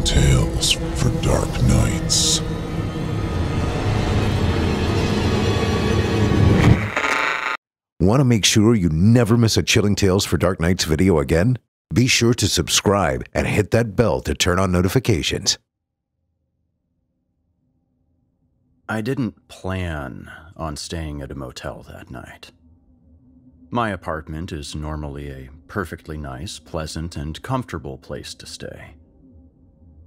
Tales for Dark Nights. Want to make sure you never miss a Chilling Tales for Dark Nights video again? Be sure to subscribe and hit that bell to turn on notifications. I didn't plan on staying at a motel that night. My apartment is normally a perfectly nice, pleasant, and comfortable place to stay.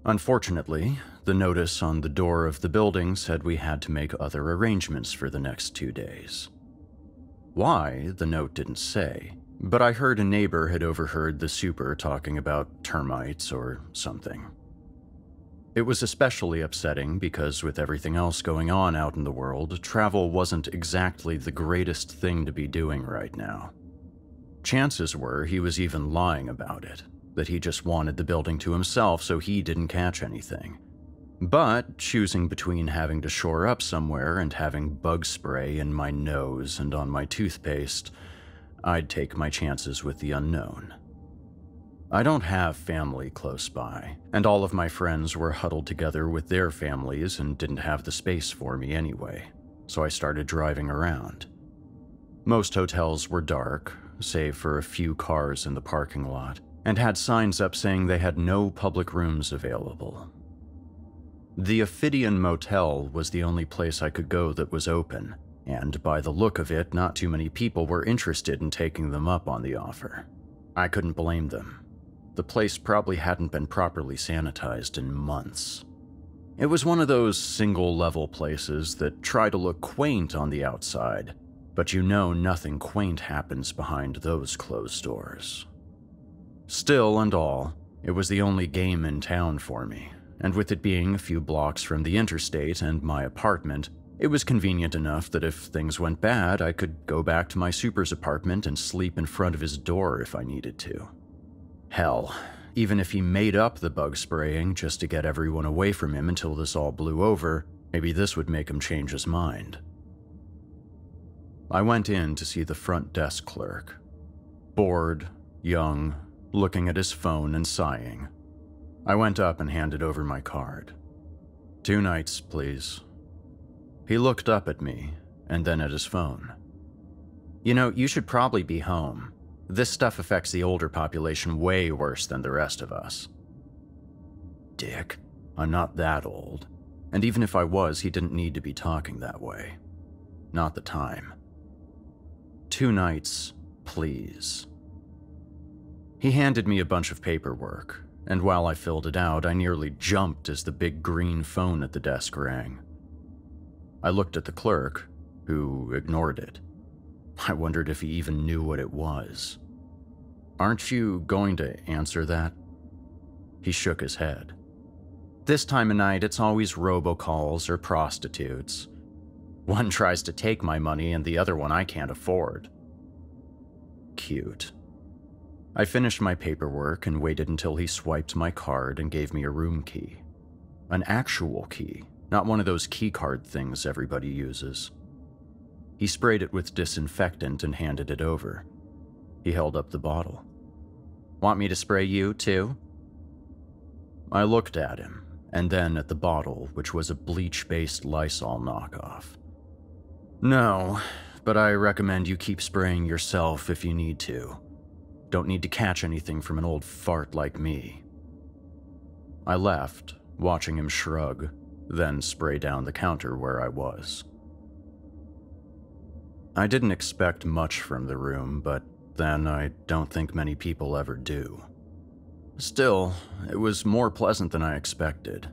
Unfortunately, the notice on the door of the building said we had to make other arrangements for the next 2 days. Why, the note didn't say, but I heard a neighbor had overheard the super talking about termites or something. It was especially upsetting because with everything else going on out in the world, travel wasn't exactly the greatest thing to be doing right now. Chances were he was even lying about it, that he just wanted the building to himself so he didn't catch anything. But choosing between having to shore up somewhere and having bug spray in my nose and on my toothpaste, I'd take my chances with the unknown. I don't have family close by, and all of my friends were huddled together with their families and didn't have the space for me anyway, so I started driving around. Most hotels were dark, save for a few cars in the parking lot, and had signs up saying they had no public rooms available. The Ophidian Motel was the only place I could go that was open, and by the look of it, not too many people were interested in taking them up on the offer. I couldn't blame them. The place probably hadn't been properly sanitized in months. It was one of those single-level places that try to look quaint on the outside, but you know nothing quaint happens behind those closed doors. Still and all, it was the only game in town for me, and with it being a few blocks from the interstate and my apartment, it was convenient enough that if things went bad, I could go back to my super's apartment and sleep in front of his door if I needed to. Hell, even if he made up the bug spraying just to get everyone away from him until this all blew over, maybe this would make him change his mind. I went in to see the front desk clerk. Bored, young, looking at his phone and sighing. I went up and handed over my card. 2 nights, please. He looked up at me, and then at his phone. You know, you should probably be home. This stuff affects the older population way worse than the rest of us. Dick, I'm not that old. And even if I was, he didn't need to be talking that way. Not the time. 2 nights, please. He handed me a bunch of paperwork, and while I filled it out, I nearly jumped as the big green phone at the desk rang. I looked at the clerk, who ignored it. I wondered if he even knew what it was. Aren't you going to answer that? He shook his head. This time of night, it's always robocalls or prostitutes. One tries to take my money and the other one I can't afford. Cute. I finished my paperwork and waited until he swiped my card and gave me a room key. An actual key, not one of those key card things everybody uses. He sprayed it with disinfectant and handed it over. He held up the bottle. Want me to spray you, too? I looked at him, and then at the bottle, which was a bleach-based Lysol knockoff. No, but I recommend you keep spraying yourself if you need to. Don't need to catch anything from an old fart like me. I left, watching him shrug, then spray down the counter where I was. I didn't expect much from the room, but then I don't think many people ever do. Still, it was more pleasant than I expected,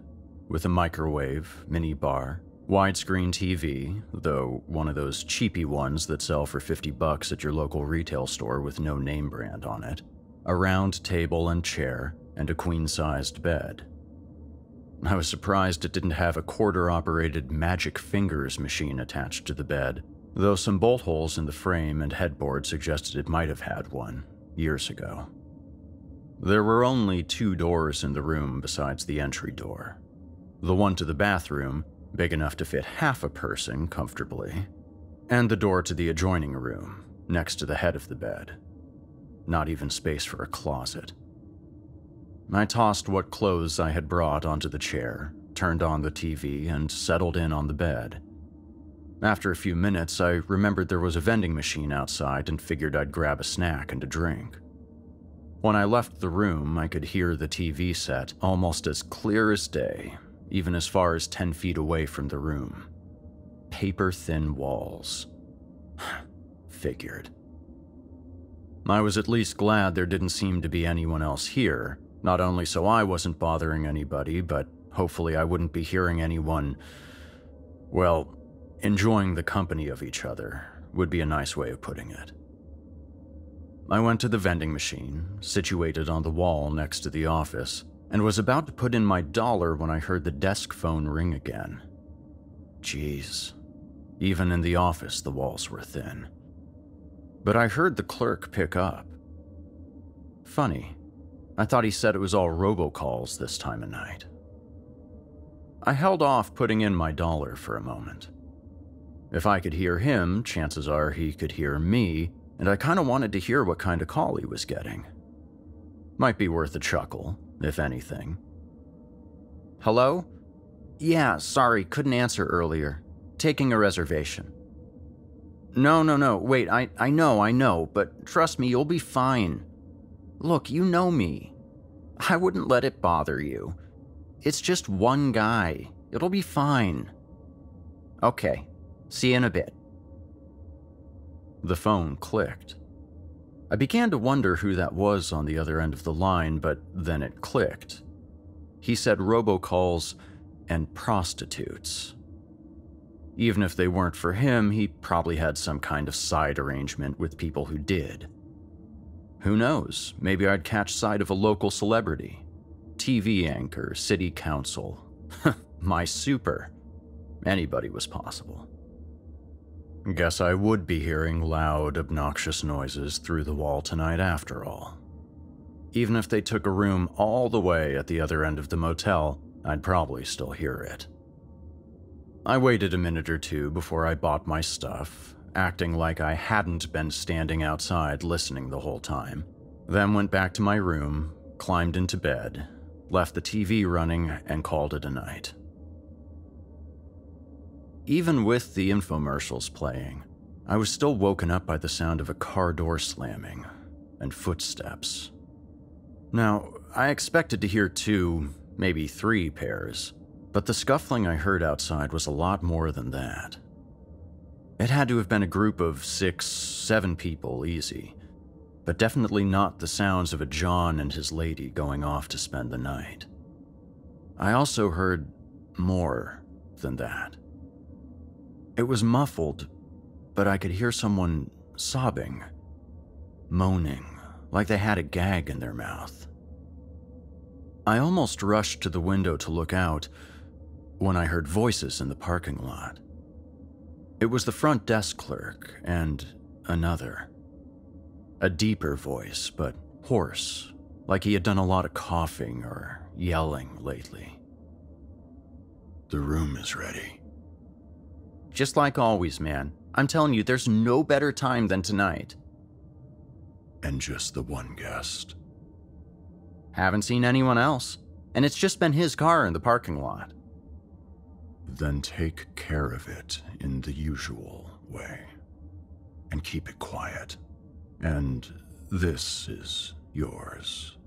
with a microwave, mini bar, widescreen TV, though one of those cheapy ones that sell for $50 at your local retail store with no name brand on it, a round table and chair, and a queen-sized bed. I was surprised it didn't have a quarter-operated magic fingers machine attached to the bed, though some bolt holes in the frame and headboard suggested it might have had one, years ago. There were only 2 doors in the room besides the entry door. The one to the bathroom, big enough to fit half a person comfortably, and the door to the adjoining room, next to the head of the bed. Not even space for a closet. I tossed what clothes I had brought onto the chair, turned on the TV, and settled in on the bed. After a few minutes, I remembered there was a vending machine outside and figured I'd grab a snack and a drink. When I left the room, I could hear the TV set almost as clear as day, even as far as 10 feet away from the room. Paper-thin walls. Figured. I was at least glad there didn't seem to be anyone else here, not only so I wasn't bothering anybody, but hopefully I wouldn't be hearing anyone, well, enjoying the company of each other would be a nice way of putting it. I went to the vending machine, situated on the wall next to the office, and was about to put in my dollar when I heard the desk phone ring again. Jeez. Even in the office, the walls were thin. But I heard the clerk pick up. Funny. I thought he said it was all robocalls this time of night. I held off putting in my dollar for a moment. If I could hear him, chances are he could hear me, and I kind of wanted to hear what kind of call he was getting. Might be worth a chuckle, if anything. Hello? Yeah, sorry, couldn't answer earlier. Taking a reservation. No, wait, I know, but trust me, you'll be fine. Look, you know me. I wouldn't let it bother you. It's just one guy. It'll be fine. Okay, see you in a bit. The phone clicked. I began to wonder who that was on the other end of the line, but then it clicked. He said robocalls and prostitutes. Even if they weren't for him, he probably had some kind of side arrangement with people who did. Who knows, maybe I'd catch sight of a local celebrity. TV anchor, city council. My super. Anybody was possible. Guess I would be hearing loud, obnoxious noises through the wall tonight after all. Even if they took a room all the way at the other end of the motel, I'd probably still hear it. I waited a minute or two before I bought my stuff, acting like I hadn't been standing outside listening the whole time, then went back to my room, climbed into bed, left the TV running, and called it a night. Even with the infomercials playing, I was still woken up by the sound of a car door slamming and footsteps. Now, I expected to hear 2, maybe 3 pairs, but the scuffling I heard outside was a lot more than that. It had to have been a group of 6, 7 people easy, but definitely not the sounds of a John and his lady going off to spend the night. I also heard more than that. It was muffled, but I could hear someone sobbing, moaning, like they had a gag in their mouth. I almost rushed to the window to look out when I heard voices in the parking lot. It was the front desk clerk and another. A deeper voice, but hoarse, like he had done a lot of coughing or yelling lately. The room is ready. Just like always, man. I'm telling you, there's no better time than tonight. And just the one guest. Haven't seen anyone else, and it's just been his car in the parking lot. Then take care of it in the usual way. And keep it quiet. And this is yours.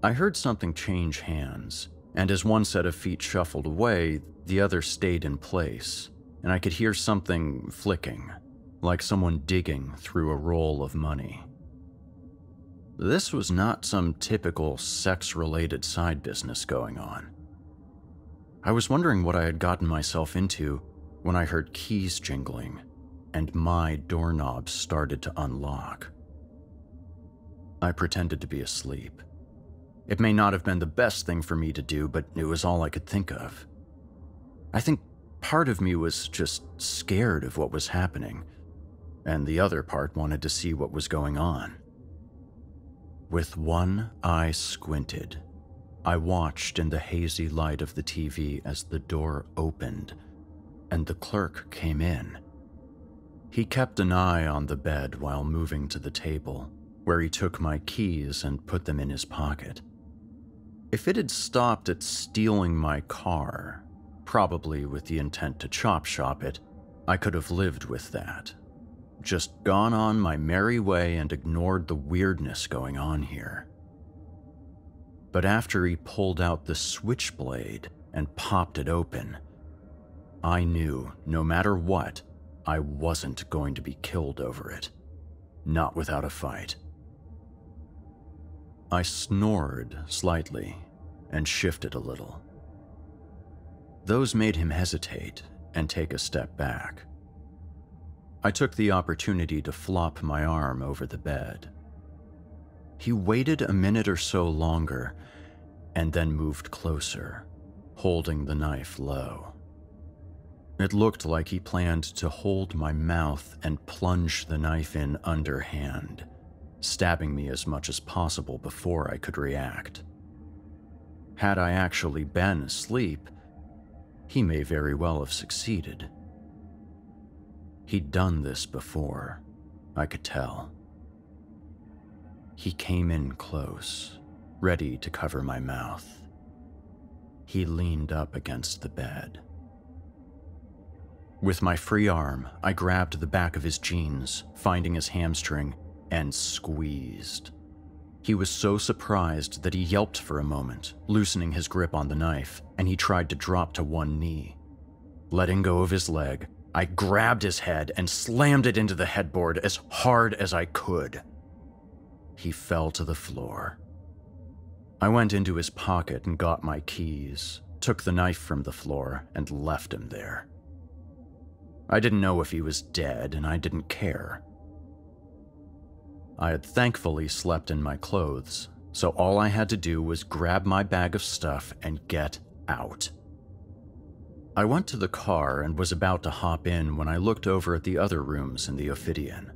I heard something change hands, and as one set of feet shuffled away, the other stayed in place, and I could hear something flicking, like someone digging through a roll of money. This was not some typical sex-related side business going on. I was wondering what I had gotten myself into when I heard keys jingling, and my doorknob started to unlock. I pretended to be asleep. It may not have been the best thing for me to do, but it was all I could think of. I think part of me was just scared of what was happening, and the other part wanted to see what was going on. With one eye squinted, I watched in the hazy light of the TV as the door opened, and the clerk came in. He kept an eye on the bed while moving to the table, where he took my keys and put them in his pocket, If it had stopped at stealing my car, probably with the intent to chop shop it, I could have lived with that. Just gone on my merry way and ignored the weirdness going on here. But after he pulled out the switchblade and popped it open, I knew no matter what, I wasn't going to be killed over it. Not without a fight. I snored slightly and shifted a little. Those made him hesitate and take a step back. I took the opportunity to flop my arm over the bed. He waited a minute or so longer and then moved closer, holding the knife low. It looked like he planned to hold my mouth and plunge the knife in underhand, stabbing me as much as possible before I could react. Had I actually been asleep, he may very well have succeeded. He'd done this before, I could tell. He came in close, ready to cover my mouth. He leaned up against the bed. With my free arm, I grabbed the back of his jeans, finding his hamstring, and squeezed. He was so surprised that he yelped for a moment, loosening his grip on the knife, and he tried to drop to one knee. Letting go of his leg, I grabbed his head and slammed it into the headboard as hard as I could. He fell to the floor. I went into his pocket and got my keys, took the knife from the floor, and left him there. I didn't know if he was dead, and I didn't care. I had thankfully slept in my clothes, so all I had to do was grab my bag of stuff and get out. I went to the car and was about to hop in when I looked over at the other rooms in the Ophidian.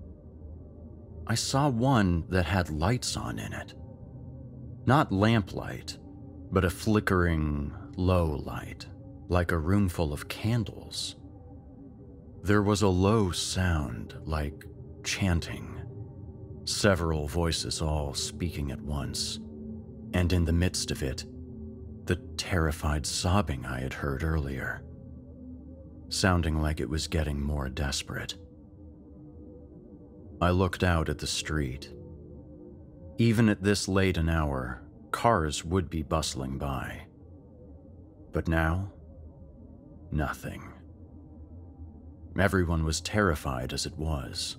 I saw one that had lights on in it. Not lamplight, but a flickering, low light, like a room full of candles. There was a low sound, like chanting. Several voices all speaking at once, and in the midst of it, the terrified sobbing I had heard earlier, sounding like it was getting more desperate. I looked out at the street. Even at this late an hour, cars would be bustling by. But now, nothing. Everyone was terrified as it was.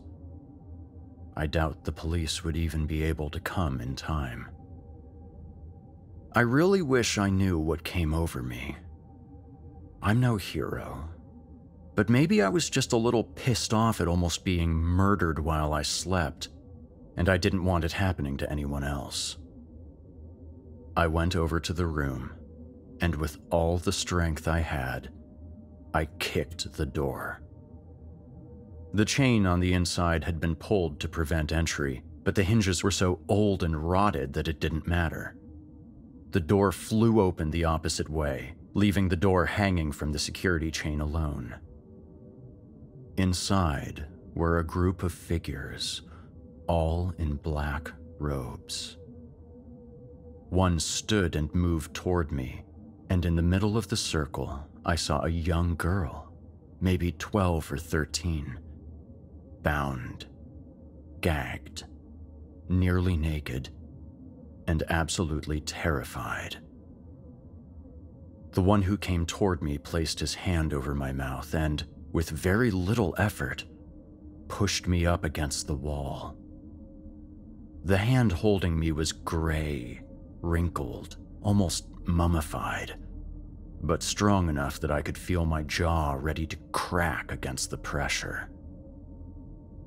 I doubt the police would even be able to come in time. I really wish I knew what came over me. I'm no hero, but maybe I was just a little pissed off at almost being murdered while I slept, and I didn't want it happening to anyone else. I went over to the room, and with all the strength I had, I kicked the door. The chain on the inside had been pulled to prevent entry, but the hinges were so old and rotted that it didn't matter. The door flew open the opposite way, leaving the door hanging from the security chain alone. Inside were a group of figures, all in black robes. One stood and moved toward me, and in the middle of the circle, I saw a young girl, maybe 12 or 13. Bound, gagged, nearly naked, and absolutely terrified. The one who came toward me placed his hand over my mouth and, with very little effort, pushed me up against the wall. The hand holding me was gray, wrinkled, almost mummified, but strong enough that I could feel my jaw ready to crack against the pressure.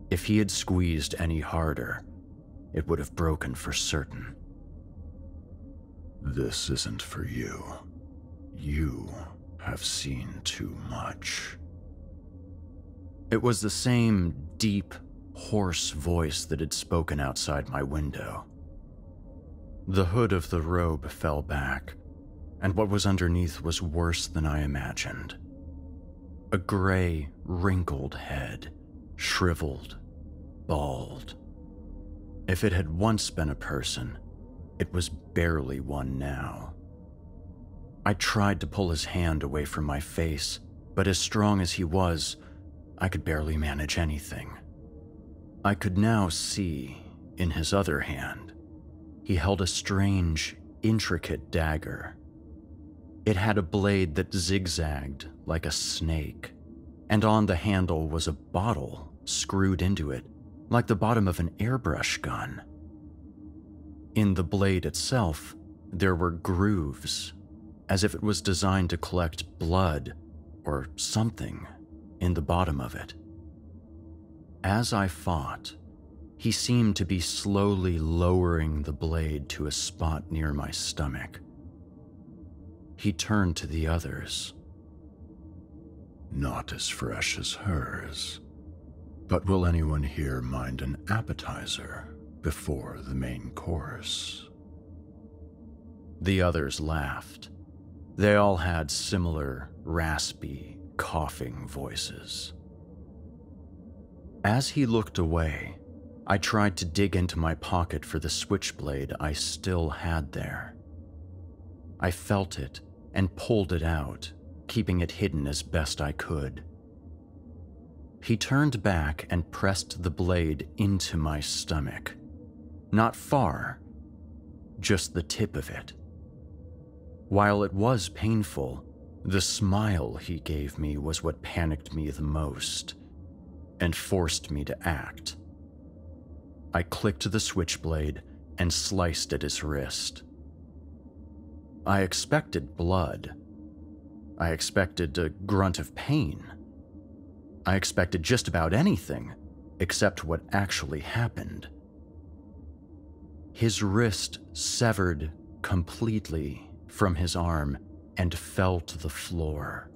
If he had squeezed any harder, it would have broken for certain. This isn't for you. You have seen too much. It was the same deep, hoarse voice that had spoken outside my window. The hood of the robe fell back, and what was underneath was worse than I imagined. A gray, wrinkled head, shriveled, bald. If it had once been a person, It was barely one now. I tried to pull his hand away from my face, but as strong as he was, I could barely manage anything. I could now see, in his other hand, he held a strange, intricate dagger. It had a blade that zigzagged like a snake, and on the handle was a bottle screwed into it, like the bottom of an airbrush gun. In the blade itself, there were grooves, as if it was designed to collect blood or something in the bottom of it. As I fought, he seemed to be slowly lowering the blade to a spot near my stomach. He turned to the others. Not as fresh as hers. But will anyone here mind an appetizer before the main course? The others laughed. They all had similar, raspy, coughing voices. As he looked away, I tried to dig into my pocket for the switchblade I still had there. I felt it and pulled it out, keeping it hidden as best I could. He turned back and pressed the blade into my stomach. Not far, just the tip of it. While it was painful, the smile he gave me was what panicked me the most and forced me to act. I clicked the switchblade and sliced at his wrist. I expected blood. I expected a grunt of pain. I expected just about anything except what actually happened. His wrist severed completely from his arm and fell to the floor.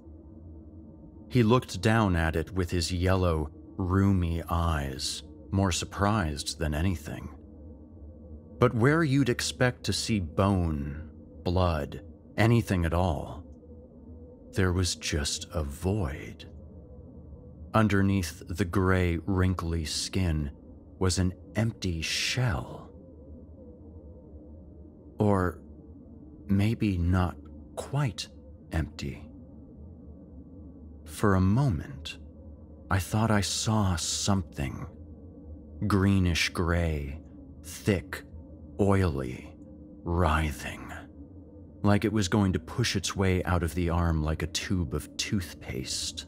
He looked down at it with his yellow, rheumy eyes, more surprised than anything. But where you'd expect to see bone, blood, anything at all, there was just a void. Underneath the gray, wrinkly skin was an empty shell. Or maybe not quite empty. For a moment, I thought I saw something. Greenish-gray, thick, oily, writhing, like it was going to push its way out of the arm like a tube of toothpaste.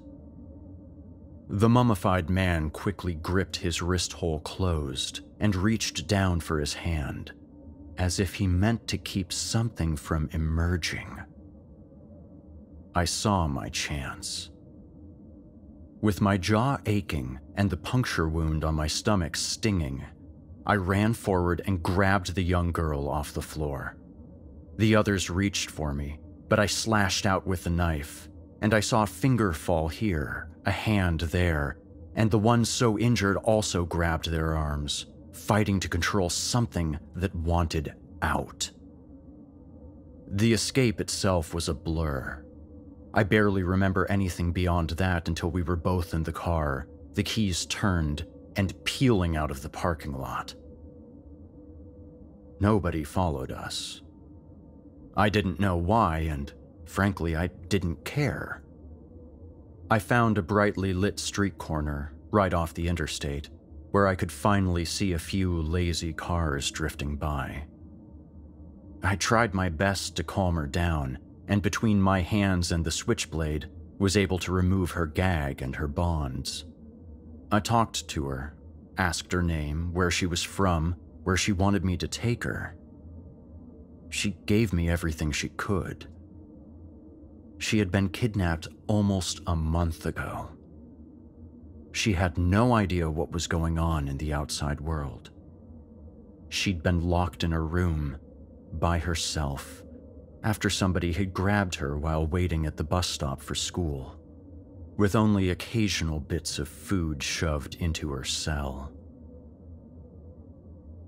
The mummified man quickly gripped his wrist hole closed and reached down for his hand, as if he meant to keep something from emerging. I saw my chance. With my jaw aching and the puncture wound on my stomach stinging, I ran forward and grabbed the young girl off the floor. The others reached for me, but I slashed out with the knife, and I saw a finger fall here, a hand there, and the one so injured also grabbed their arms, fighting to control something that wanted out. The escape itself was a blur. I barely remember anything beyond that until we were both in the car, the keys turned, and peeling out of the parking lot. Nobody followed us. I didn't know why, and frankly, I didn't care. I found a brightly lit street corner right off the interstate, where I could finally see a few lazy cars drifting by. I tried my best to calm her down, and between my hands and the switchblade, was able to remove her gag and her bonds. I talked to her, asked her name, where she was from, where she wanted me to take her. She gave me everything she could. She had been kidnapped almost a month ago. She had no idea what was going on in the outside world. She'd been locked in a room, by herself, after somebody had grabbed her while waiting at the bus stop for school, with only occasional bits of food shoved into her cell.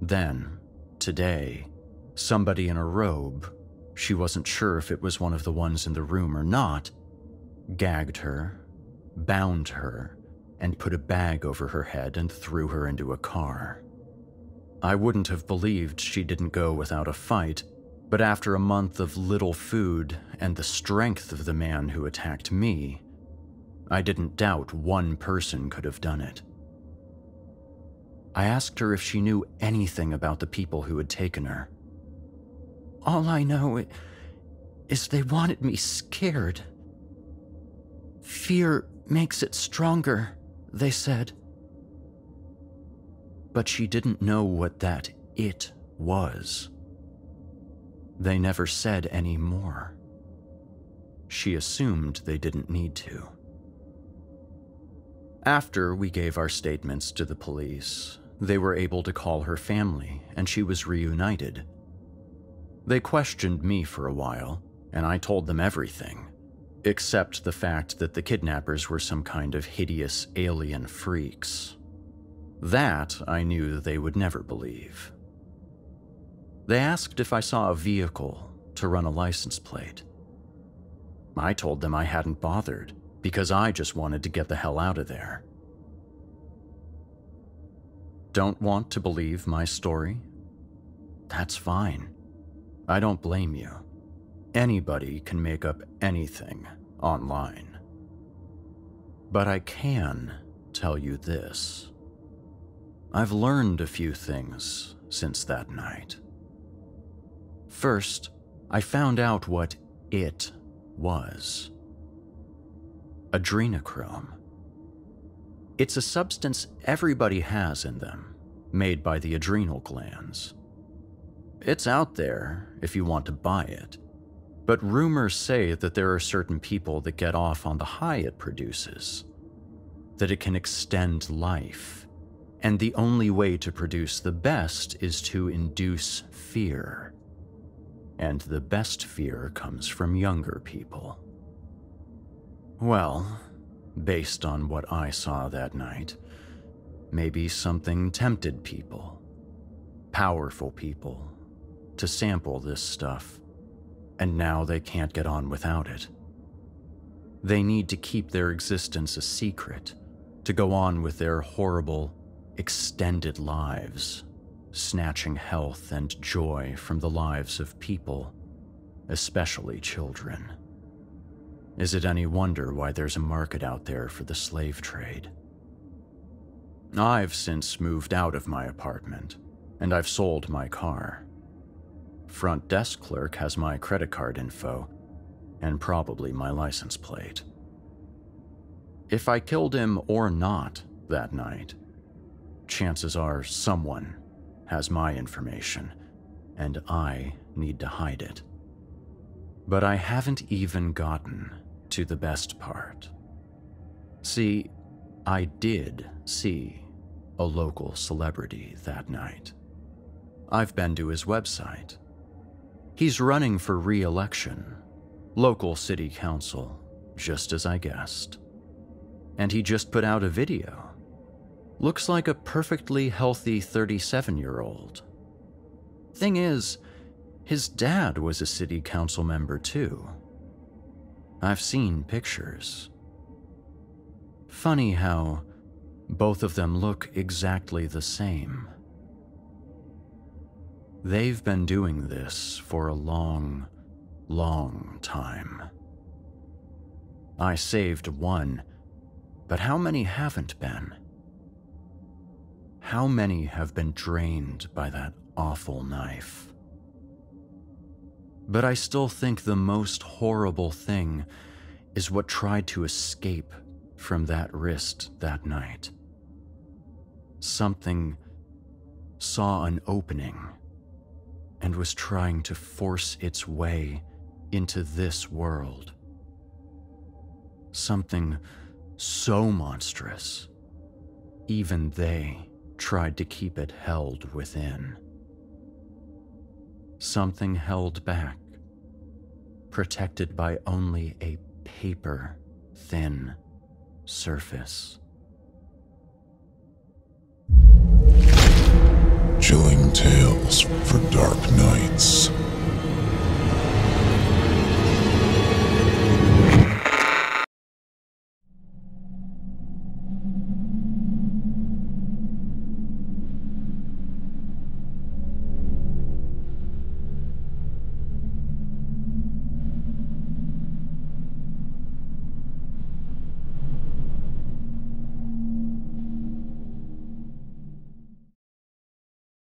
Then, today, somebody in a robe, she wasn't sure if it was one of the ones in the room or not, gagged her, bound her, and put a bag over her head and threw her into a car. I wouldn't have believed she didn't go without a fight, but after a month of little food and the strength of the man who attacked me, I didn't doubt one person could have done it. I asked her if she knew anything about the people who had taken her. "All I know is they wanted me scared. Fear makes it stronger," they said. But she didn't know what that "it" was. They never said any more. She assumed they didn't need to. After we gave our statements to the police, they were able to call her family, and she was reunited. They questioned me for a while, and I told them everything, except the fact that the kidnappers were some kind of hideous alien freaks. That I knew they would never believe. They asked if I saw a vehicle to run a license plate. I told them I hadn't bothered, because I just wanted to get the hell out of there. Don't want to believe my story? That's fine. I don't blame you. Anybody can make up anything online. But I can tell you this. I've learned a few things since that night. First, I found out what it was. Adrenochrome. It's a substance everybody has in them, made by the adrenal glands. It's out there if you want to buy it, but rumors say that there are certain people that get off on the high it produces, that it can extend life, and the only way to produce the best is to induce fear. And the best fear comes from younger people. Well, based on what I saw that night, maybe something tempted people, powerful people, to sample this stuff, and now they can't get on without it. They need to keep their existence a secret, to go on with their horrible, extended lives, snatching health and joy from the lives of people, especially children. Is it any wonder why there's a market out there for the slave trade? I've since moved out of my apartment, and I've sold my car. Front desk clerk has my credit card info, and probably my license plate. If I killed him or not that night, chances are someone has my information, and I need to hide it. But I haven't even gotten to the best part. See, I did see a local celebrity that night. I've been to his website. He's running for re-election, local city council, just as I guessed. And he just put out a video. Looks like a perfectly healthy 37-year-old. Thing is, his dad was a city council member too. I've seen pictures. Funny how both of them look exactly the same. They've been doing this for a long, long time. I saved one, but how many haven't been? How many have been drained by that awful knife? But I still think the most horrible thing is what tried to escape from that wrist that night. Something saw an opening and was trying to force its way into this world. Something so monstrous, even they tried to keep it held within. Something held back, protected by only a paper-thin surface. Chilling tales for dark nights.